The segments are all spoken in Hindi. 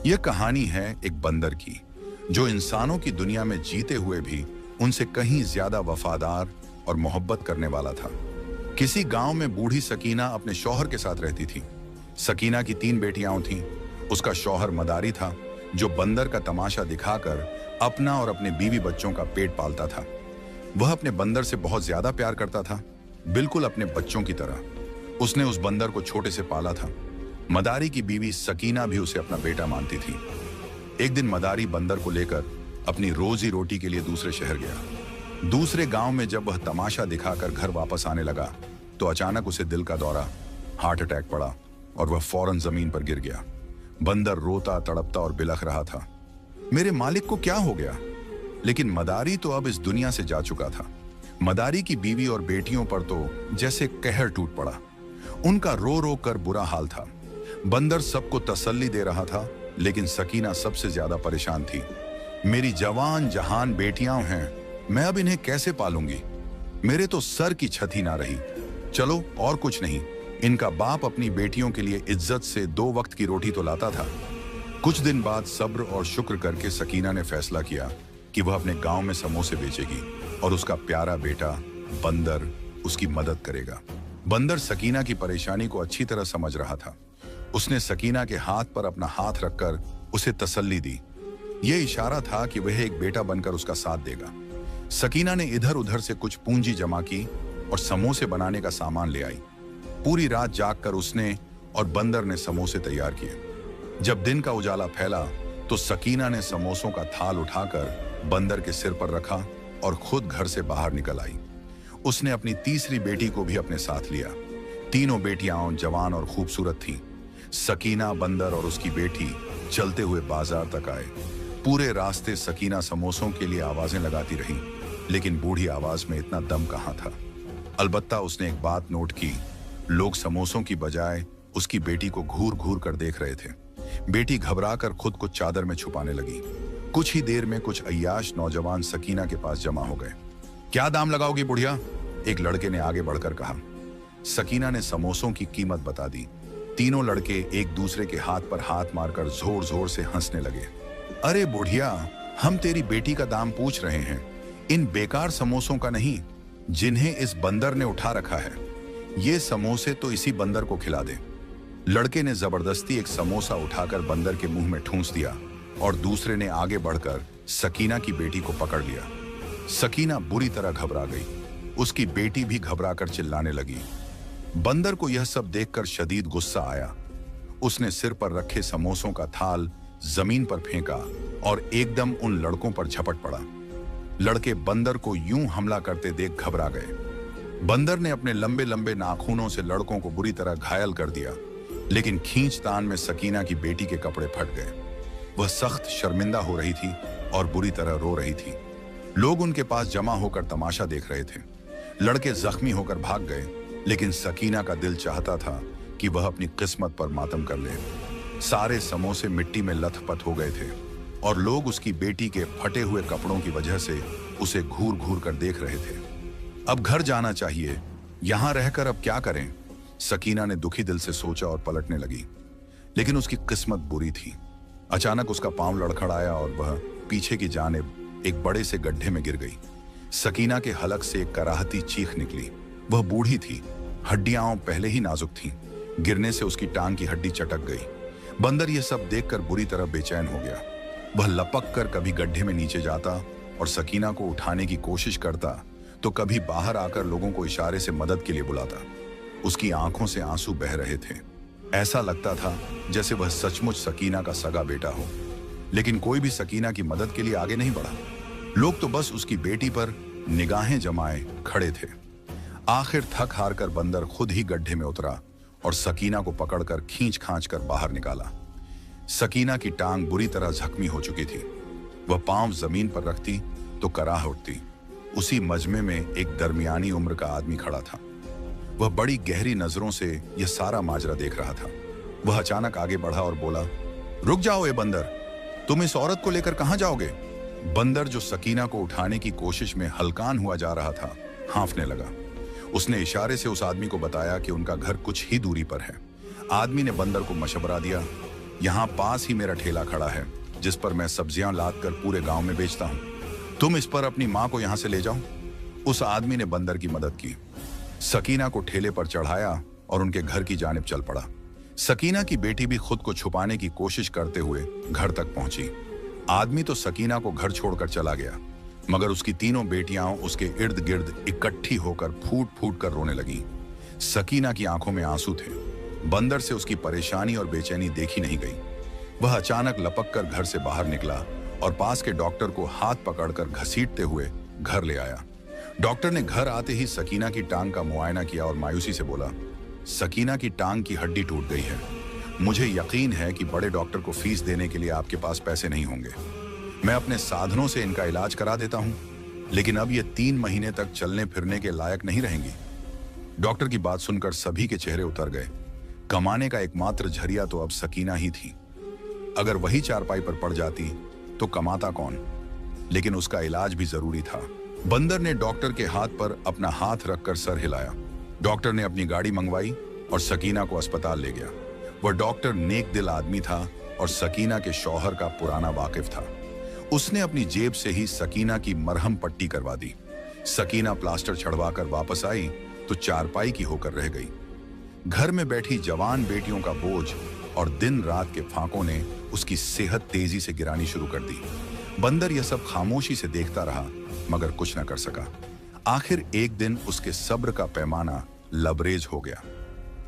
यह कहानी है एक बंदर की, जो इंसानों की दुनिया में जीते हुए भी उनसे कहीं ज्यादा वफादार और मोहब्बत करने वाला था। किसी गांव में बूढ़ी सकीना अपने शौहर के साथ रहती थी। सकीना की 3 बेटियां थीं। उसका शौहर मदारी था, जो बंदर का तमाशा दिखाकर अपना और अपने बीवी बच्चों का पेट पालता था। वह अपने बंदर से बहुत ज्यादा प्यार करता था, बिल्कुल अपने बच्चों की तरह। उसने उस बंदर को छोटे से पाला था। मदारी की बीवी सकीना भी उसे अपना बेटा मानती थी। एक दिन मदारी बंदर को लेकर अपनी रोजी रोटी के लिए दूसरे शहर गया। दूसरे गांव में जब वह तमाशा दिखाकर घर वापस आने लगा तो अचानक उसे दिल का दौरा, हार्ट अटैक पड़ा और वह फौरन जमीन पर गिर गया। बंदर रोता तड़पता और बिलख रहा था, मेरे मालिक को क्या हो गया? लेकिन मदारी तो अब इस दुनिया से जा चुका था। मदारी की बीवी और बेटियों पर तो जैसे कहर टूट पड़ा। उनका रो रो कर बुरा हाल था। बंदर सबको तसल्ली दे रहा था, लेकिन सकीना सबसे ज्यादा परेशान थी। मेरी जवान जहान बेटियां हैं, मैं अब इन्हें कैसे पालूंगी? मेरे तो सर की छत ही ना रही। चलो और कुछ नहीं, इनका बाप अपनी बेटियों के लिए इज्जत से 2 वक्त की रोटी तो लाता था। कुछ दिन बाद सब्र और शुक्र करके सकीना ने फैसला किया कि वह अपने गांव में समोसे बेचेगी और उसका प्यारा बेटा बंदर उसकी मदद करेगा। बंदर सकीना की परेशानी को अच्छी तरह समझ रहा था। उसने सकीना के हाथ पर अपना हाथ रखकर उसे तसल्ली दी। यह इशारा था कि वह एक बेटा बनकर उसका साथ देगा। सकीना ने इधर उधर से कुछ पूंजी जमा की और समोसे बनाने का सामान ले आई। पूरी रात जागकर उसने और बंदर ने समोसे तैयार किए। जब दिन का उजाला फैला तो सकीना ने समोसों का थाल उठाकर बंदर के सिर पर रखा और खुद घर से बाहर निकल आई। उसने अपनी तीसरी बेटी को भी अपने साथ लिया। तीनों बेटियां जवान और खूबसूरत थीं। सकीना, बंदर और उसकी बेटी चलते हुए बाजार तक आए। पूरे रास्ते सकीना समोसों के लिए आवाजें लगाती रही, लेकिन बूढ़ी आवाज में इतना दम कहाँ था। अलबत्ता उसने एक बात नोट की, लोग समोसों की बजाय उसकी बेटी को घूर घूर कर देख रहे थे। बेटी घबराकर खुद को चादर में छुपाने लगी। कुछ ही देर में कुछ अय्याश नौजवान सकीना के पास जमा हो गए। क्या दाम लगाओगी बुढ़िया? एक लड़के ने आगे बढ़कर कहा। सकीना ने समोसों की कीमत बता दी। तीनों लड़के एक दूसरे के हाथ पर हाथ मारकर जोर जोर से हंसने लगे। अरे बुढ़िया, हम तेरी बेटी का दाम पूछ रहे हैं, इन बेकार समोसों का नहीं, जिन्हें इस बंदर ने उठा रखा है। ये समोसे तो इसी बंदर को खिला दे। लड़के ने जबरदस्ती एक समोसा उठाकर बंदर के मुंह में ठूंस दिया और दूसरे ने आगे बढ़कर सकीना की बेटी को पकड़ लिया। सकीना बुरी तरह घबरा गई। उसकी बेटी भी घबराकर चिल्लाने लगी। बंदर को यह सब देखकर शदीद गुस्सा आया। उसने सिर पर रखे समोसों का थाल जमीन पर फेंका और एकदम उन लड़कों पर झपट पड़ा। लड़के बंदर को यूं हमला करते देख घबरा गए। बंदर ने अपने लंबे लंबे नाखूनों से लड़कों को बुरी तरह घायल कर दिया, लेकिन खींचतान में सकीना की बेटी के कपड़े फट गए। वह सख्त शर्मिंदा हो रही थी और बुरी तरह रो रही थी। लोग उनके पास जमा होकर तमाशा देख रहे थे। लड़के जख्मी होकर भाग गए, लेकिन सकीना का दिल चाहता था कि वह अपनी किस्मत पर मातम कर ले। सारे समोसे मिट्टी में लथपथ हो गए थे और लोग उसकी बेटी के फटे हुए कपड़ों की वजह से उसे घूर घूर कर देख रहे थे। अब घर जाना चाहिए, यहां रहकर अब क्या करें? सकीना ने दुखी दिल से सोचा और पलटने लगी, लेकिन उसकी किस्मत बुरी थी। अचानक उसका पांव लड़खड़ाया और वह पीछे की जानिब एक बड़े से गड्ढे में गिर गई। सकीना के हलक से एक कराहती चीख निकली। वह बूढ़ी थी, हड्डियां पहले ही नाजुक थीं। गिरने से उसकी टांग की हड्डी चटक गई। बंदर यह सब देखकर बुरी तरह बेचैन हो गया। वह लपक कर कभी गड्ढे में नीचे जाता और सकीना को उठाने की कोशिश करता, तो कभी बाहर आकर लोगों को इशारे से मदद के लिए बुलाता। उसकी आंखों से आंसू बह रहे थे। ऐसा लगता था जैसे वह सचमुच सकीना का सगा बेटा हो, लेकिन कोई भी सकीना की मदद के लिए आगे नहीं बढ़ा। लोग तो बस उसकी बेटी पर निगाहें जमाए खड़े थे। आखिर थक हार कर बंदर खुद ही गड्ढे में उतरा और सकीना को पकड़कर खींच खांच कर बाहर निकाला। सकीना की टांग बुरी तरह जख्मी हो चुकी थी। वह पांव जमीन पर रखती तो कराह उठती। उसी मजमे में एक दरमियानी उम्र का आदमी खड़ा था। वह बड़ी गहरी नजरों से यह सारा माजरा देख रहा था। वह अचानक आगे बढ़ा और बोला, रुक जाओ ए बंदर, तुम इस औरत को लेकर कहां जाओगे? बंदर, जो सकीना को उठाने की कोशिश में हलकान हुआ जा रहा था, हांफने लगा। उसने इशारे से उस आदमी को बताया कि उनका घर कुछ ही दूरी पर है। आदमी ने बंदर को मशवरा दिया, यहाँ पास ही मेरा ठेला खड़ा है जिस पर मैं सब्जियां लाद कर पूरे गांव में बेचता हूँ। तुम इस पर अपनी माँ को यहाँ से ले जाओ। उस आदमी ने बंदर की मदद की, सकीना को ठेले पर चढ़ाया और उनके घर की जानिब चल पड़ा। सकीना की बेटी भी खुद को छुपाने की कोशिश करते हुए घर तक पहुंची। आदमी तो सकीना को घर छोड़कर चला गया, मगर उसकी तीनों बेटियां उसके इर्द गिर्द इकट्ठी होकर फूट फूट कर रोने लगीं। सकीना की आंखों में आंसू थे। बंदर से उसकी परेशानी और बेचैनी देखी नहीं गई। वह अचानक लपक कर घर से बाहर निकला और पास के डॉक्टर को हाथ पकड़कर घसीटते हुए घर ले आया। डॉक्टर ने घर आते ही सकीना की टांग का मुआयना किया और मायूसी से बोला, सकीना की टांग की हड्डी टूट गई है। मुझे यकीन है कि बड़े डॉक्टर को फीस देने के लिए आपके पास पैसे नहीं होंगे। मैं अपने साधनों से इनका इलाज करा देता हूं, लेकिन अब ये 3 महीने तक चलने फिरने के लायक नहीं रहेंगी। डॉक्टर की बात सुनकर सभी के चेहरे उतर गए। कमाने का एकमात्र जरिया तो अब सकीना ही थी। अगर वही चारपाई पर पड़ जाती तो कमाता कौन? लेकिन उसका इलाज भी जरूरी था। बंदर ने डॉक्टर के हाथ पर अपना हाथ रखकर सर हिलाया। डॉक्टर ने अपनी गाड़ी मंगवाई और सकीना को अस्पताल ले गया। वह डॉक्टर नेक दिल आदमी था और सकीना के शौहर का पुराना वाकिफ था। उसने अपनी जेब से ही सकीना की मरहम पट्टी करवा दी। सकीना प्लास्टर छड़वाकर वापस आई तो चारपाई की होकर रह गई। घर में बैठी जवान बेटियों का बोझ और दिन रात के फांकों ने उसकी सेहत तेजी से गिरानी शुरू कर दी। बंदर यह सब खामोशी से देखता रहा, मगर कुछ न कर सका। आखिर एक दिन उसके सब्र का पैमाना लबरेज हो गया।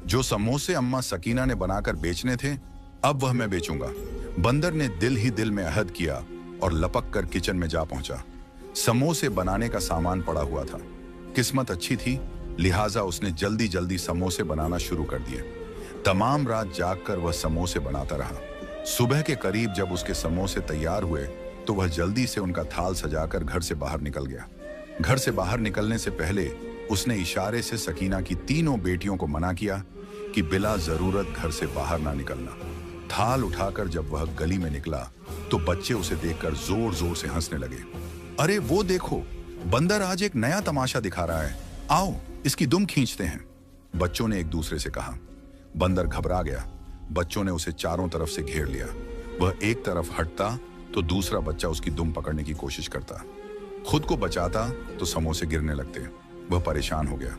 जो समोसे अम्मा सकीना ने बनाकर बेचने थे, अब वह मैं बेचूंगा। बंदर ने दिल ही दिल में अहद किया और लपक कर किचन में जा पहुंचा। समोसे बनाने का सामान पड़ा हुआ था। किस्मत अच्छी थी, लिहाजा उसने जल्दी जल्दी समोसे बनाना शुरू कर दिए। तमाम रात जागकर वह समोसे बनाता रहा। सुबह के करीब जब उसके समोसे तैयार हुए तो वह जल्दी से उनका थाल सजाकर घर से बाहर निकल गया। घर से बाहर निकलने से पहले उसने इशारे से सकीना की तीनों बेटियों को मना किया कि बिला जरूरत घर से बाहर ना निकलना। थाल उठाकर जब वह गली में निकला तो बच्चे उसे देखकर जोर जोर से हंसने लगे। अरे वो देखो, बंदर आज एक नया तमाशा दिखा रहा है, आओ इसकी दुम खींचते हैं, बच्चों ने एक दूसरे से कहा। बंदर घबरा गया। बच्चों ने उसे चारों तरफ से घेर लिया। वह एक तरफ हटता तो दूसरा बच्चा उसकी दुम पकड़ने की कोशिश करता। खुद को बचाता तो समोसे गिरने लगते। वह परेशान हो गया।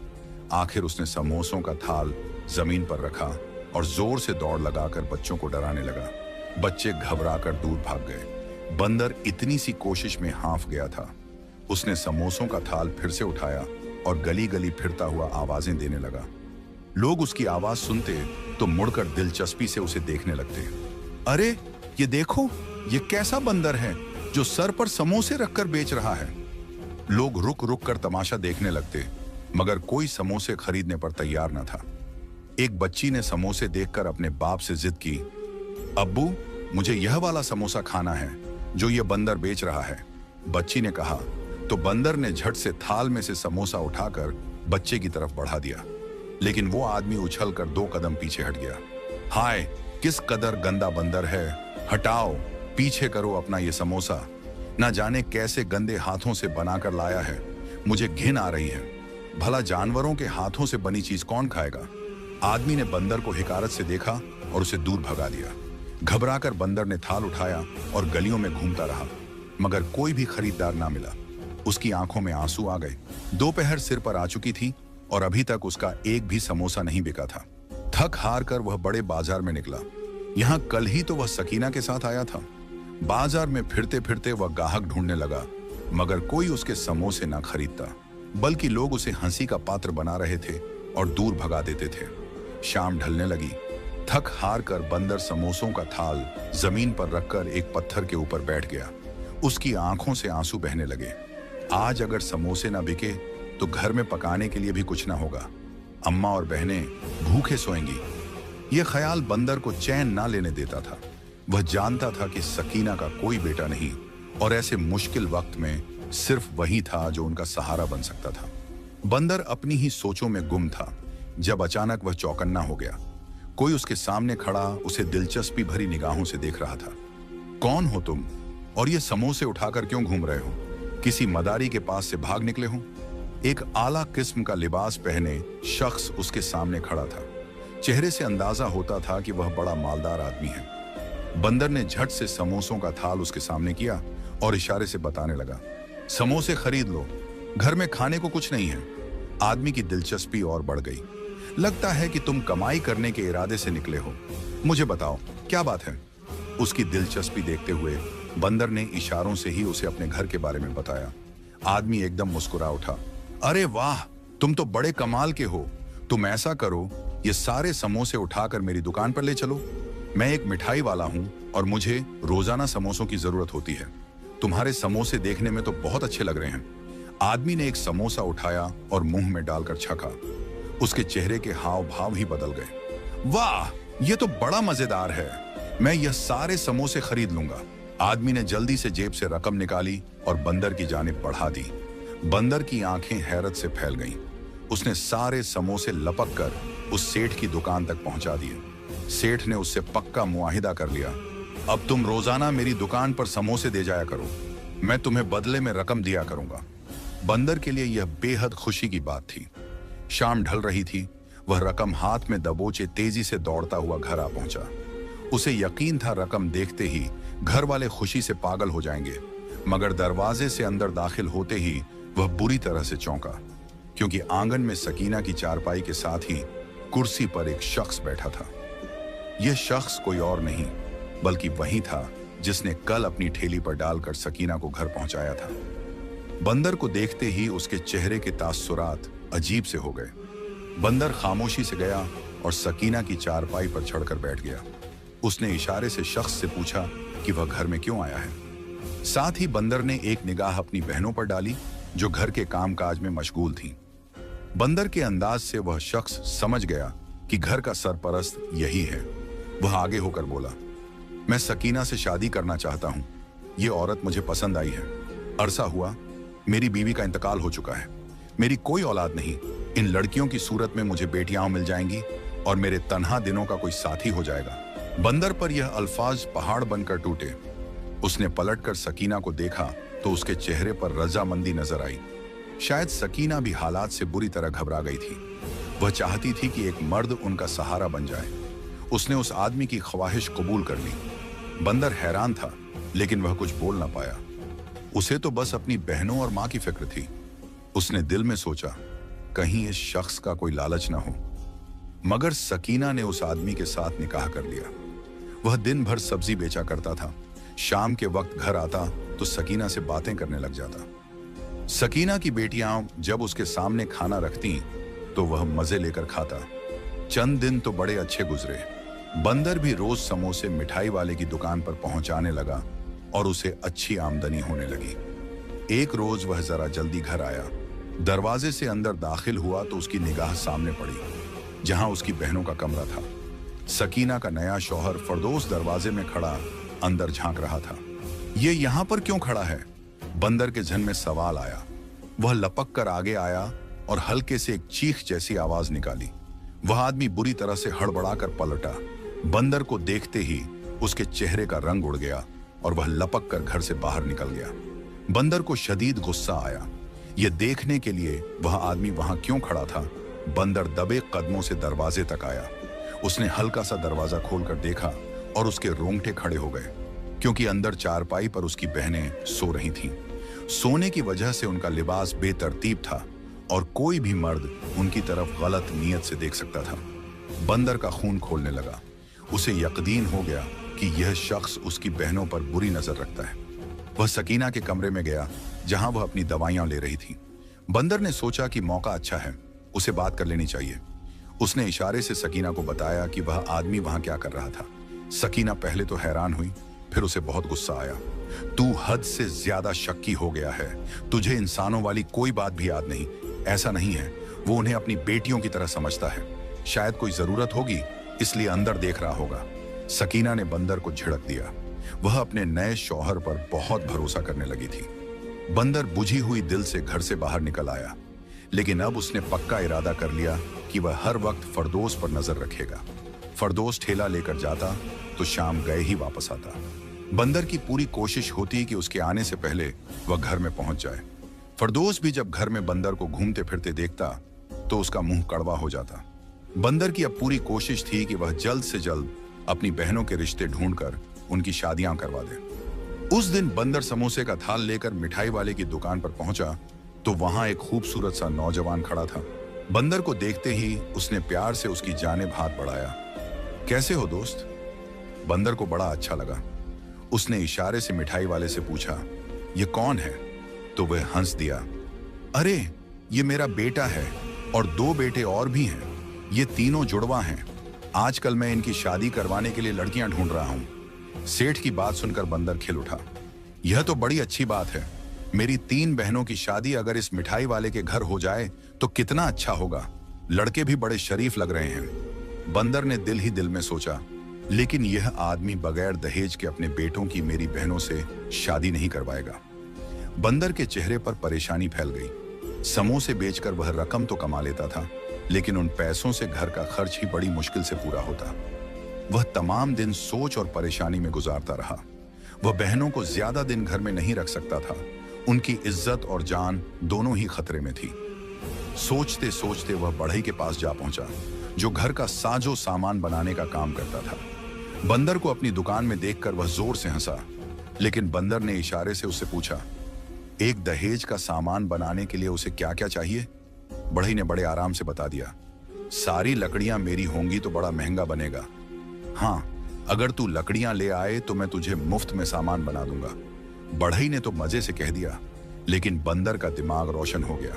आखिर उसने समोसों का थाल जमीन पर रखा और जोर से दौड़ लगाकर बच्चों को डराने लगा। बच्चे घबराकर दूर भाग गए। बंदर इतनी सी कोशिश में हांफ गया था। उसने समोसों का थाल फिर से उठाया और गली गली फिरता हुआ आवाजें देने लगा। लोग उसकी आवाज सुनते तो मुड़कर दिलचस्पी से उसे देखने लगते। अरे ये देखो, ये कैसा बंदर है जो सर पर समोसे रखकर बेच रहा है। लोग रुक रुक कर तमाशा देखने लगते, मगर कोई समोसे खरीदने पर तैयार न था। एक बच्ची ने समोसे देखकर अपने बाप से जिद की, अब्बू मुझे यह वाला समोसा खाना है जो ये बंदर बेच रहा है। बच्ची ने कहा तो बंदर ने झट से थाल में से समोसा उठाकर बच्चे की तरफ बढ़ा दिया, लेकिन वो आदमी उछलकर 2 कदम पीछे हट गया। हाय, किस कदर गंदा बंदर है, हटाओ, पीछे करो अपना ये समोसा। ना जाने कैसे गंदे हाथों से बनाकर लाया है, मुझे घिन आ रही है। भला जानवरों के हाथों से बनी चीज कौन खाएगा। आदमी ने बंदर को हिकारत से देखा और उसे दूर भगा दिया। घबराकर बंदर ने थाल उठाया और गलियों में घूमता रहा, मगर कोई भी खरीदार ना मिला। उसकी आंखों में आंसू आ गए। दोपहर सिर पर आ चुकी थी और अभी तक उसका एक भी समोसा नहीं बिका था। थक हार कर वह बड़े बाजार में निकला। यहाँ कल ही तो वह सकीना के साथ आया था। बाजार में फिरते फिरते वह ग्राहक ढूंढने लगा, मगर कोई उसके समोसे ना खरीदता, बल्कि लोग उसे हंसी का पात्र बना रहे थे और दूर भगा देते थे। शाम ढलने लगी। थक हार कर बंदर समोसों का थाल जमीन पर रखकर एक पत्थर के ऊपर बैठ गया। उसकी आंखों से आंसू बहने लगे। आज अगर समोसे ना बिके तो घर में पकाने के लिए भी कुछ ना होगा। अम्मा और बहनें भूखे सोएंगी। यह ख्याल बंदर को चैन ना लेने देता था। वह जानता था कि सकीना का कोई बेटा नहीं और ऐसे मुश्किल वक्त में सिर्फ वही था जो उनका सहारा बन सकता था। बंदर अपनी ही सोचों में गुम था जब अचानक वह चौकन्ना हो गया। कोई उसके सामने खड़ा उसे दिलचस्पी भरी निगाहों से देख रहा था। कौन हो तुम और ये समोसे उठाकर क्यों घूम रहे हो? किसी मदारी के पास से भाग निकले हो? एक आला किस्म का लिबास पहने शख्स उसके सामने खड़ा था। चेहरे से अंदाजा होता था कि वह बड़ा मालदार आदमी है। बंदर ने झट से समोसों का थाल उसके सामने किया और इशारे से बताने लगा, समोसे खरीद लो, घर में खाने को कुछ नहीं है। आदमी की दिलचस्पी और बढ़ गई। लगता है कि तुम कमाई करने के इरादे से निकले हो, मुझे बताओ क्या बात है। उसकी दिलचस्पी देखते हुए बंदर ने इशारों से ही उसे अपने घर के बारे में बताया। आदमी एकदम मुस्कुरा उठा, अरे वाह, तुम तो बड़े कमाल के हो। तुम ऐसा करो, ये सारे समोसे उठाकर मेरी दुकान पर ले चलो। मैं एक मिठाई वाला हूं और मुझे रोजाना समोसों की जरूरत होती है। तुम्हारे समोसे देखने में तो बहुत अच्छे लग रहे हैं। आदमी ने एक समोसा उठाया और मुंह में डालकर छका। उसके चेहरे के हाव भाव ही बदल गए। वाह, ये तो बड़ा मजेदार है, मैं यह सारे समोसे खरीद लूंगा। आदमी ने जल्दी से जेब से रकम निकाली और बंदर की जानिब बढ़ा दी। बंदर की आंखें हैरत से फैल गईं। उसने सारे समोसे लपक कर उस सेठ की दुकान तक पहुंचा दिए। सेठ ने उससे पक्का मुआहिदा कर लिया, अब तुम रोजाना मेरी दुकान पर समोसे दे जाया करो, मैं तुम्हें बदले में रकम दिया करूंगा। बंदर के लिए यह बेहद खुशी की बात थी। शाम ढल रही थी। वह रकम हाथ में दबोचे तेजी से दौड़ता हुआ घर आ पहुंचा। उसे यकीन था रकम देखते ही घर वाले खुशी से पागल हो जाएंगे, मगर दरवाजे से अंदर दाखिल होते ही वह बुरी तरह से चौंका, क्योंकि आंगन में सकीना की चारपाई के साथ ही कुर्सी पर एक शख्स बैठा था। यह शख्स कोई और नहीं बल्कि वही था जिसने कल अपनी ठेली पर डालकर सकीना को घर पहुंचाया था। बंदर को देखते ही उसके चेहरे के तासुरात अजीब से हो गए। बंदर खामोशी से गया और सकीना की चारपाई पर चढ़कर बैठ गया। उसने इशारे से शख्स से पूछा कि वह घर में क्यों आया है। साथ ही बंदर ने एक निगाह अपनी बहनों पर डाली जो घर के कामकाज में मशगूल थीं। बंदर के अंदाज से वह शख्स समझ गया कि घर का सरपरस्त यही है। वह आगे होकर बोला, मैं सकीना से शादी करना चाहता हूं। यह औरत मुझे पसंद आई है। अरसा हुआ मेरी बीवी का इंतकाल हो चुका है। मेरी कोई औलाद नहीं। इन लड़कियों की सूरत में मुझे बेटियां मिल जाएंगी और मेरे तन्हा दिनों का कोई साथी हो जाएगा। बंदर पर यह अल्फाज पहाड़ बनकर टूटे। उसने पलटकर सकीना को देखा तो उसके चेहरे पर रजामंदी नजर आई। शायद सकीना भी हालात से बुरी तरह घबरा गई थी। वह चाहती थी कि एक मर्द उनका सहारा बन जाए। उसने उस आदमी की ख्वाहिश कबूल कर ली। बंदर हैरान था, लेकिन वह कुछ बोल ना पाया। उसे तो बस अपनी बहनों और मां की फिक्र थी। उसने दिल में सोचा, कहीं इस शख्स का कोई लालच ना हो। मगर सकीना ने उस आदमी के साथ निकाह कर लिया। वह दिन भर सब्जी बेचा करता था। शाम के वक्त घर आता तो सकीना से बातें करने लग जाता। सकीना की बेटियां जब उसके सामने खाना रखती तो वह मजे लेकर खाता। चंद दिन तो बड़े अच्छे गुजरे। बंदर भी रोज समोसे मिठाई वाले की दुकान पर पहुंचाने लगा और उसे अच्छी आमदनी होने लगी। एक रोज वह जरा जल्दी घर आया। दरवाजे से अंदर दाखिल हुआ तो उसकी निगाह सामने पड़ी, जहां उसकी बहनों का कमरा था। सकीना का नया शौहर फरदोस दरवाजे में खड़ा अंदर झांक रहा था। ये यहां पर क्यों खड़ा है? बंदर के जहन में सवाल आया। वह लपक कर आगे आया और हल्के से एक चीख जैसी आवाज निकाली। वह आदमी बुरी तरह से हड़बड़ाकर पलटा। बंदर को देखते ही उसके चेहरे का रंग उड़ गया और वह लपक कर घर से बाहर निकल गया। बंदर को शदीद गुस्सा आया। यह देखने के लिए वह आदमी वहां क्यों खड़ा था। बंदर दबे कदमों से दरवाजे तक आया। उसने हल्का सा दरवाजा खोलकर देखा और उसके रोंगटे खड़े हो गए, क्योंकि अंदर चारपाई पर उसकी बहनें सो रही थीं। सोने की वजह से उनका लिबास बेतरतीब था और कोई भी मर्द उनकी तरफ गलत नीयत से देख सकता था। बंदर का खून खोलने लगा। उसे यकीन हो गया कि यह शख्स उसकी बहनों पर बुरी नजर रखता है। वह सकीना के कमरे में गया, जहां वह अपनी दवाइयां ले रही थी। बंदर ने सोचा कि मौका अच्छा है, उसे बात कर लेनी चाहिए। उसने इशारे से सकीना को बताया कि वह आदमी वहां क्या कर रहा था। सकीना पहले तो हैरान हुई, फिर उसे बहुत गुस्सा आया। तू हद से ज्यादा शक्की हो गया है। तुझे इंसानों वाली कोई बात भी याद नहीं। ऐसा नहीं है, वो उन्हें अपनी बेटियों की तरह समझता है। शायद कोई जरूरत होगी इसलिए अंदर देख रहा होगा। सकीना ने बंदर को झिड़क दिया। वह अपने नए शौहर पर बहुत भरोसा करने लगी थी। बंदर बुझी हुई दिल से घर से बाहर निकल आया, लेकिन अब उसने पक्का इरादा कर लिया कि वह हर वक्त फरदोस पर नजर रखेगा। फरदोस ठेला लेकर जाता तो शाम गए ही वापस आता। बंदर की पूरी कोशिश होती कि उसके आने से पहले वह घर में पहुंच जाए। फरदोस भी जब घर में बंदर को घूमते फिरते देखता तो उसका मुंह कड़वा हो जाता। बंदर की अब पूरी कोशिश थी कि वह जल्द से जल्द अपनी बहनों के रिश्ते ढूंढकर उनकी शादियां करवा दे। उस दिन बंदर समोसे का थाल लेकर मिठाई वाले की दुकान पर पहुंचा तो वहां एक खूबसूरत सा नौजवान खड़ा था। बंदर को देखते ही उसने प्यार से उसकी जानिब हाथ बढ़ाया। कैसे हो दोस्त? बंदर को बड़ा अच्छा लगा। उसने इशारे से मिठाई वाले से पूछा, ये कौन है? तो वह हंस दिया, अरे ये मेरा बेटा है और 2 बेटे और भी हैं। ये तीनों जुड़वा हैं। आजकल मैं इनकी शादी करवाने के लिए लड़कियां ढूंढ रहा हूं। सेठ की बात सुनकर बंदर खिल उठा। यह तो बड़ी अच्छी बात है। मेरी 3 बहनों की शादी अगर इस मिठाई वाले के घर हो जाए तो कितना अच्छा होगा। लड़के भी बड़े शरीफ लग रहे हैं। बंदर ने दिल ही दिल में सोचा, लेकिन यह आदमी बगैर दहेज के अपने बेटों की मेरी बहनों से शादी नहीं करवाएगा। बंदर के चेहरे पर परेशानी फैल गई। समोसे बेचकर वह रकम तो कमा लेता था, लेकिन उन पैसों से घर का खर्च ही बड़ी मुश्किल से पूरा होता। वह तमाम दिन सोच और परेशानी में गुजारता रहा। वह बहनों को ज्यादा दिन घर में नहीं रख सकता था। उनकी इज्जत और जान दोनों ही खतरे में थी। सोचते सोचते वह बढ़ई के पास जा पहुंचा, जो घर का साजो सामान बनाने का काम करता था। बंदर को अपनी दुकान में देखकर वह जोर से हंसा, लेकिन बंदर ने इशारे से उससे पूछा, एक दहेज का सामान बनाने के लिए उसे क्या क्या चाहिए? बढ़ई ने बड़े आराम से बता दिया, सारी लकड़ियां मेरी होंगी तो बड़ा महंगा बनेगा। हाँ, अगर तू लकड़ियां ले आए तो मैं तुझे मुफ्त में सामान बना दूंगा। बढ़ई ने तो मजे से कह दिया, लेकिन बंदर का दिमाग रोशन हो गया।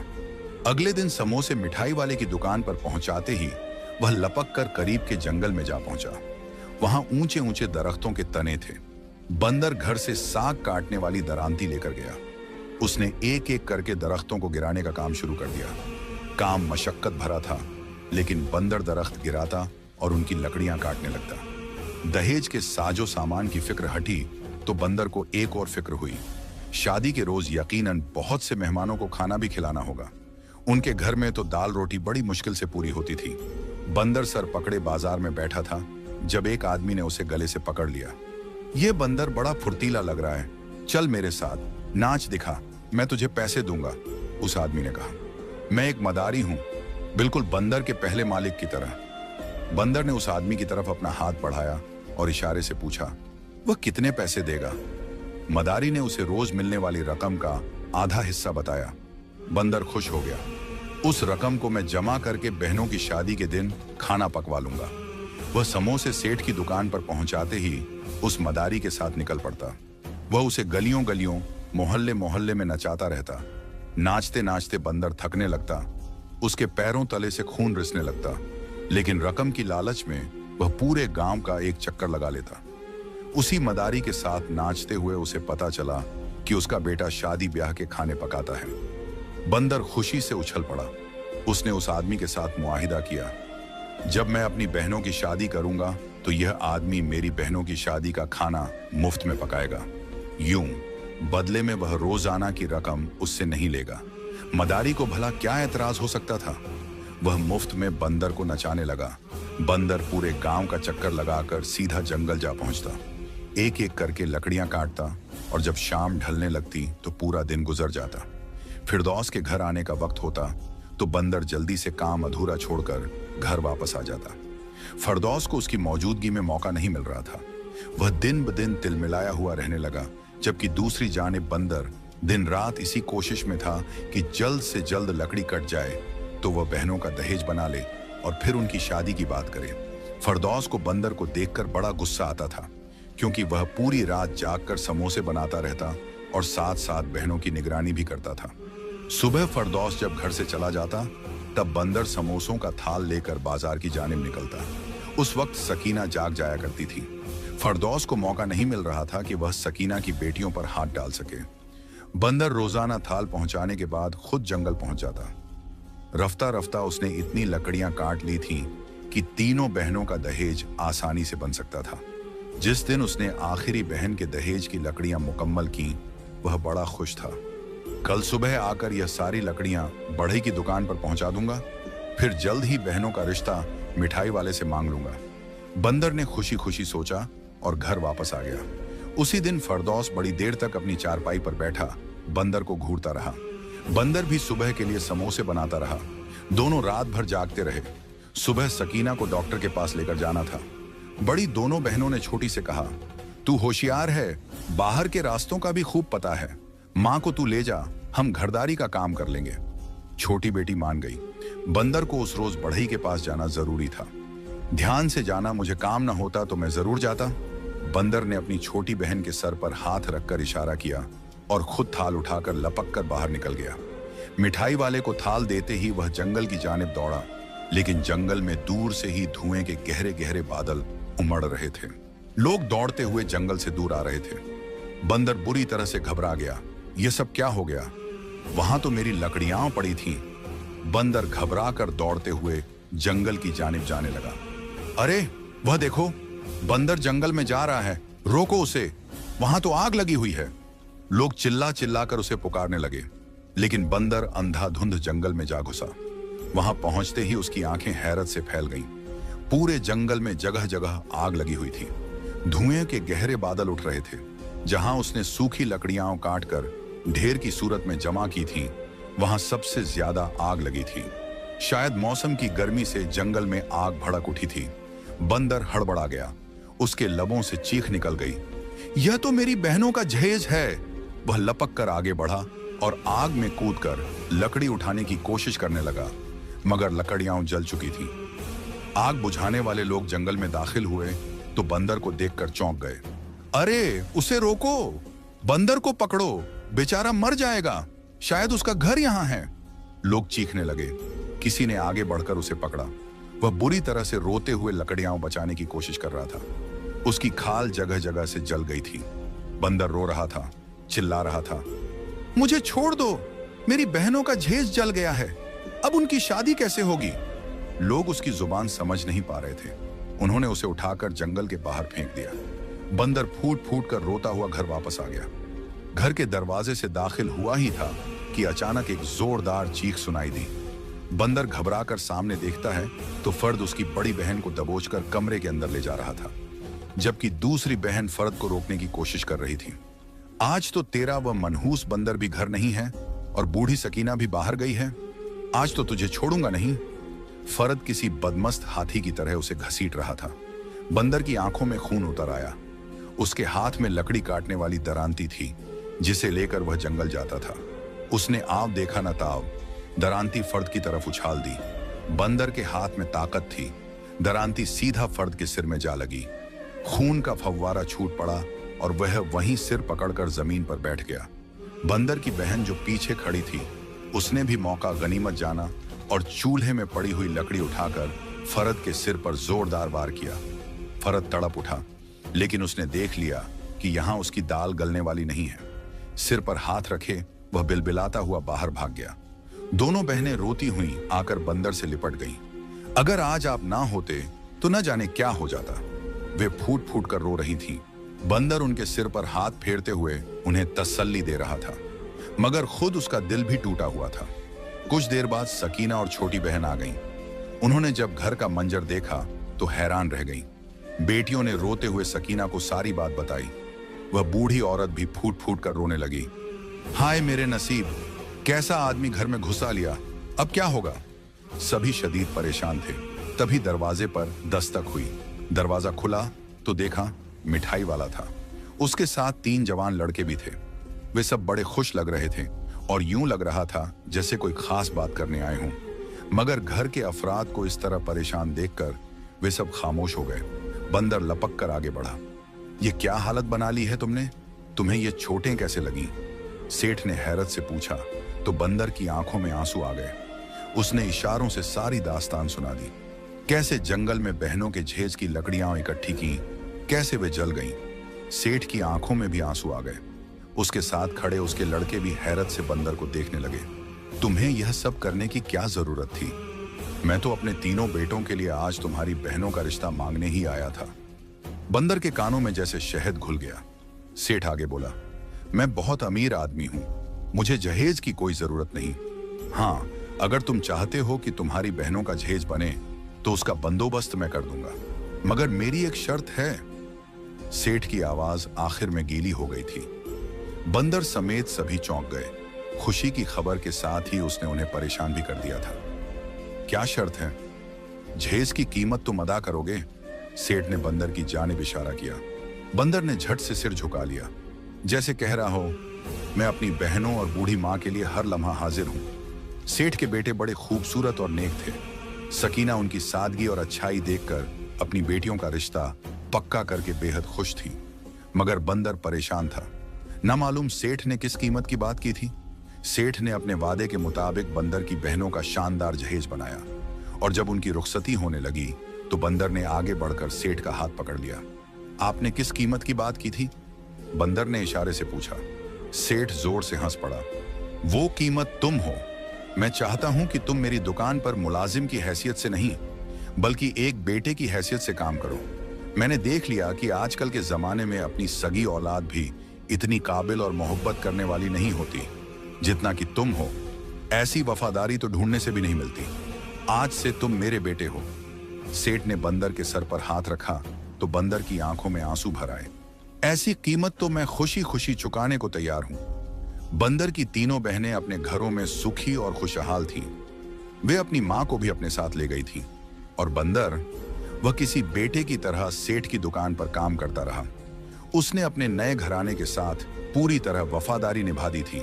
अगले दिन समोसे मिठाई वाले की दुकान पर पहुंचाते ही वह लपक कर करीब के जंगल में जा पहुंचा। वहां ऊंचे ऊंचे दरख्तों के तने थे। बंदर घर से साग काटने वाली दरांती लेकर गया। उसने एक एक करके दरख्तों को गिराने का काम शुरू कर दिया। काम मशक्कत भरा था, लेकिन बंदर दरख्त गिराता और उनकी लकड़ियां काटने लगता। दहेज के साजो सामान की फिक्र हटी तो बंदर को एक और फिक्र हुई। शादी के रोज यकीनन बहुत से मेहमानों को खाना भी खिलाना होगा। उनके घर में तो दाल रोटी बड़ी मुश्किल से पूरी होती थी। बंदर सर पकड़े बाजार में बैठा था जब एक आदमी ने उसे गले से पकड़ लिया। ये बंदर बड़ा फुर्तीला लग रहा है, चल मेरे साथ नाच दिखा, मैं तुझे पैसे दूंगा। उस आदमी ने कहा, मैं एक मदारी हूं, बिल्कुल बंदर के पहले मालिक की तरह। बंदर ने उस आदमी की तरफ अपना हाथ बढ़ाया और इशारे से पूछा, वह कितने पैसे देगा? मदारी ने उसे रोज मिलने वाली रकम का आधा हिस्सा बताया। बंदर खुश हो गया। उस रकम को मैं जमा करके बहनों की शादी के दिन खाना पकवा लूंगा। वह समोसे सेठ की दुकान पर पहुंचाते ही उस मदारी के साथ निकल पड़ता। वह उसे गलियों गलियों मोहल्ले मोहल्ले में नचाता रहता। नाचते नाचते बंदर थकने लगता। उसके पैरों तले से खून रिसने लगता, लेकिन रकम की लालच में वह पूरे गांव का एक चक्कर लगा लेता। उसी मदारी के साथ नाचते हुए उसे पता चला कि उसका बेटा शादी ब्याह के खाने पकाता है। बंदर खुशी से उछल पड़ा। उसने उस आदमी के साथ मुआहिदा किया, जब मैं अपनी बहनों की शादी करूंगा तो यह आदमी मेरी बहनों की शादी का खाना मुफ्त में पकाएगा। यूं बदले में वह रोजाना की रकम उससे नहीं लेगा। मदारी को भला क्या एतराज हो सकता था? वह मुफ्त में बंदर को नचाने लगा। बंदर पूरे गांव का चक्कर लगाकर सीधा जंगल जा पहुंचता। एक एक करके लकड़ियां काटता और जब शाम ढलने लगती तो पूरा दिन गुजर जाता। फिरदौस के घर आने का वक्त होता तो बंदर जल्दी से काम अधूरा छोड़कर घर वापस आ जाता। फिरदौस को उसकी मौजूदगी में मौका नहीं मिल रहा था। वह दिन ब दिन तिलमिलाया हुआ रहने लगा, जबकि दूसरी जानिब बंदर दिन रात इसी कोशिश में था कि जल्द से जल्द लकड़ी कट जाए तो वह बहनों का दहेज बना ले और फिर उनकी शादी की बात करे। फिरदौस को बंदर को देखकर बड़ा गुस्सा आता था, क्योंकि वह पूरी रात जागकर समोसे बनाता रहता और साथ साथ बहनों की निगरानी भी करता था। सुबह फिरदौस जब घर से चला जाता तब बंदर समोसों का थाल लेकर बाजार की जानिब निकलता। उस वक्त सकीना जाग जाया करती थी। फिरदौस को मौका नहीं मिल रहा था कि वह सकीना की बेटियों पर हाथ डाल सके। बंदर रोजाना थाल पहुंचाने के बाद खुद जंगल पहुंच जाता। रफ्ता रफ्ता उसने इतनी लकड़ियां काट ली थीं कि तीनों बहनों का दहेज आसानी से बन सकता था। जिस दिन उसने आखिरी बहन के दहेज की लकड़ियां मुकम्मल की, वह बड़ा खुश था। कल सुबह आकर यह सारी लकड़ियां बढ़ई की दुकान पर पहुंचा दूंगा, फिर जल्द ही बहनों का रिश्ता मिठाई वाले से मांग लूंगा। बंदर ने खुशी खुशी सोचा और घर वापस आ गया। उसी दिन फिरदौस बड़ी देर तक अपनी चारपाई पर बैठा बंदर को घूरता रहा। बंदर भी सुबह के लिए समोसे बनाता रहा। दोनों रात भर जागते रहे। सुबह सकीना को डॉक्टर के पास लेकर जाना था। बड़ी दोनों बहनों ने छोटी से कहा, तू होशियार है, बाहर के रास्तों का भी खूब पता है। माँ को तू ले जा, हम घरदारी का काम कर लेंगे। छोटी बेटी मान गई। बंदर को उस रोज बढ़ई के पास जाना जरूरी था। ध्यान से जाना, मुझे काम ना होता तो मैं जरूर जाता। बंदर ने अपनी छोटी बहन के सर पर हाथ रखकर इशारा किया और खुद थाल उठाकर लपक कर बाहर निकल गया। मिठाई वाले को थाल देते ही वह जंगल की जानिब दौड़ा, लेकिन जंगल में दूर से ही धुएं के गहरे गहरे बादल उमड़ रहे थे। लोग दौड़ते हुए जंगल से दूर आ रहे थे। बंदर बुरी तरह से घबरा गया। यह सब क्या हो गया? वहां तो मेरी लकड़ियां पड़ी थीं। बंदर घबरा कर दौड़ते हुए जंगल की जानिब जाने लगा। अरे वह देखो, बंदर जंगल में जा रहा है, रोको उसे, वहां तो आग लगी हुई है। लोग चिल्ला चिल्ला कर उसे पुकारने लगे, लेकिन बंदर अंधाधुंध जंगल में जा घुसा। वहां पहुंचते ही उसकी आंखें हैरत से फैल गईं। पूरे जंगल में जगह जगह आग लगी हुई थी। धुएं के गहरे बादल उठ रहे थे। जहां उसने सूखी लकड़ियां काटकर ढेर की सूरत में जमा की थीं, वहां सबसे ज्यादा आग लगी थी। शायद मौसम की गर्मी से जंगल में आग भड़क उठी थी। बंदर हड़बड़ा गया। उसके लबों से चीख निकल गई। यह तो मेरी बहनों का जहेज है। वह लपक कर आगे बढ़ा और आग में कूदकर लकड़ी उठाने की कोशिश करने लगा, मगर लकड़ियां जल चुकी थीं। आग बुझाने वाले लोग जंगल में दाखिल हुए तो बंदर को देखकर चौंक गए। अरे उसे रोको, बंदर को पकड़ो, बेचारा मर जाएगा, शायद उसका घर यहां है। लोग चीखने लगे। किसी ने आगे बढ़कर उसे पकड़ा। वह बुरी तरह से रोते हुए लकड़ियां बचाने की कोशिश कर रहा था। उसकी खाल जगह जगह से जल गई थी। बंदर रो रहा था, चिल्ला रहा था, मुझे छोड़ दो, मेरी बहनों का जहेज जल गया है, अब उनकी शादी कैसे होगी? लोग उसकी जुबान समझ नहीं पा रहे थे। उन्होंने उसे उठाकर जंगल के बाहर फेंक दिया। बंदर फूट फूट कर रोता हुआ घर वापस आ गया। घर के दरवाजे से दाखिल हुआ ही था कि अचानक एक जोरदार चीख सुनाई दी। बंदर घबरा कर सामने देखता है तो फर्द उसकी बड़ी बहन को दबोचकर कमरे के अंदर ले जा रहा था, जबकि दूसरी बहन फर्द को रोकने की कोशिश कर रही थी। आज तो तेरा वह मनहूस बंदर भी घर नहीं है और बूढ़ी सकीना भी बाहर गई है। आज तो तुझे छोड़ूंगा नहीं। फर्द किसी बदमस्त हाथी की तरह उसे घसीट रहा था। बंदर की आंखों में खून उतर आया। उसके हाथ में लकड़ी काटने वाली दरांती थी, जिसे लेकर वह जंगल जाता था। उसने आव देखा न ताव, दरांती फर्द की तरफ उछाल दी। बंदर के हाथ में ताकत थी। दरांती सीधा फर्द के सिर में जा लगी। खून का फव्वारा छूट पड़ा और वह वहीं सिर पकड़कर जमीन पर बैठ गया। बंदर की बहन जो पीछे खड़ी थी, उसने भी मौका गनीमत जाना और चूल्हे में पड़ी हुई लकड़ी उठाकर फर्द के सिर पर जोरदार वार किया। फर्द तड़प उठा, लेकिन उसने देख लिया कि यहां उसकी दाल गलने वाली नहीं है। सिर पर हाथ रखे वह बिलबिलाता हुआ बाहर भाग गया। दोनों बहनें रोती हुई आकर बंदर से लिपट गईं। अगर आज आप ना होते तो न जाने क्या हो जाता। वे फूट फूट कर रो रही थीं। बंदर उनके सिर पर हाथ फेरते हुए उन्हें तसल्ली दे रहा था, मगर खुद उसका दिल भी टूटा हुआ था। कुछ देर बाद सकीना और छोटी बहन आ गईं। उन्होंने जब घर का मंजर देखा तो हैरान रह गईं। बेटियों ने रोते हुए सकीना को सारी बात बताई। वह बूढ़ी औरत भी फूट फूट कर रोने लगी। हाय मेरे नसीब, कैसा आदमी घर में घुसा लिया, अब क्या होगा? सभी शदीद परेशान थे। तभी दरवाजे पर दस्तक हुई। दरवाजा खुला तो देखा मिठाई वाला था। उसके साथ 3 जवान लड़के भी थे। वे सब बड़े खुश लग रहे थे और यूं लग रहा था जैसे कोई खास बात करने आए हों। मगर घर के अफराद को इस तरह परेशान देखकर वे सब खामोश हो गए। बंदर लपक कर आगे बढ़ा। ये क्या हालत बना ली है तुमने? तुम्हें ये चोटें कैसे लगी? सेठ ने हैरत से पूछा तो बंदर की आंखों में आंसू आ गए। उसने इशारों से सारी दास्तान सुना दी। कैसे जंगल में बहनों के जहेज की लकड़ियां इकट्ठी की, कैसे वे जल गईं। सेठ की आंखों में भी आंसू आ गए। उसके साथ खड़े उसके लड़के भी हैरत से बंदर को देखने लगे। तुम्हें यह सब करने की क्या जरूरत थी? मैं तो अपने तीनों बेटों के लिए आज तुम्हारी बहनों का रिश्ता मांगने ही आया था। बंदर के कानों में जैसे शहद घुल गया। सेठ आगे बोला, मैं बहुत अमीर आदमी हूं, मुझे जहेज की कोई जरूरत नहीं। हाँ, अगर तुम चाहते हो कि तुम्हारी बहनों का जहेज बने तो उसका बंदोबस्त मैं कर दूंगा, मगर मेरी एक शर्त है। सेठ की आवाज आखिर में गीली हो गई थी। बंदर समेत सभी चौंक गए। खुशी की खबर के साथ ही उसने उन्हें परेशान भी कर दिया था। क्या शर्त है? जहेज की कीमत तुम अदा करोगे? सेठ ने बंदर की जानिब इशारा किया। बंदर ने झट से सिर झुका लिया, जैसे कह रहा हो, मैं अपनी बहनों और बूढ़ी माँ के लिए हर लम्हा हाजिर हूं। सेठ के बेटे बड़े खूबसूरत और नेक थे। सकीना उनकी सादगी और अच्छाई देखकर अपनी बेटियों का रिश्ता पक्का करके बेहद खुश थी। मगर बंदर परेशान था। न मालूम सेठ ने किस कीमत की बात की थी। सेठ ने अपने वादे के मुताबिक बंदर की बहनों का शानदार जहेज बनाया, और जब उनकी रुखसती होने लगी तो बंदर ने आगे बढ़कर सेठ का हाथ पकड़ लिया। आपने किस कीमत की बात की थी? बंदर ने इशारे से पूछा। सेठ जोर से हंस पड़ा। वो कीमत तुम हो। मैं चाहता हूं कि तुम मेरी दुकान पर मुलाजिम की हैसियत से नहीं, बल्कि एक बेटे की हैसियत से काम करो। मैंने देख लिया कि आजकल के जमाने में अपनी सगी औलाद भी इतनी काबिल और मोहब्बत करने वाली नहीं होती जितना कि तुम हो। ऐसी वफादारी तो ढूंढने से भी नहीं मिलती। आज से तुम मेरे बेटे हो। सेठ ने बंदर के सर पर हाथ रखा तो बंदर की आंखों में आंसू भर आए। ऐसी कीमत तो मैं खुशी खुशी चुकाने को तैयार हूं। बंदर की तीनों बहनें अपने घरों में सुखी और खुशहाल थीं। वे अपनी मां को भी अपने साथ ले गई थीं, और बंदर, वह किसी बेटे की तरह सेठ की दुकान पर काम करता रहा। उसने अपने नए घराने के साथ पूरी तरह वफादारी निभा दी थी।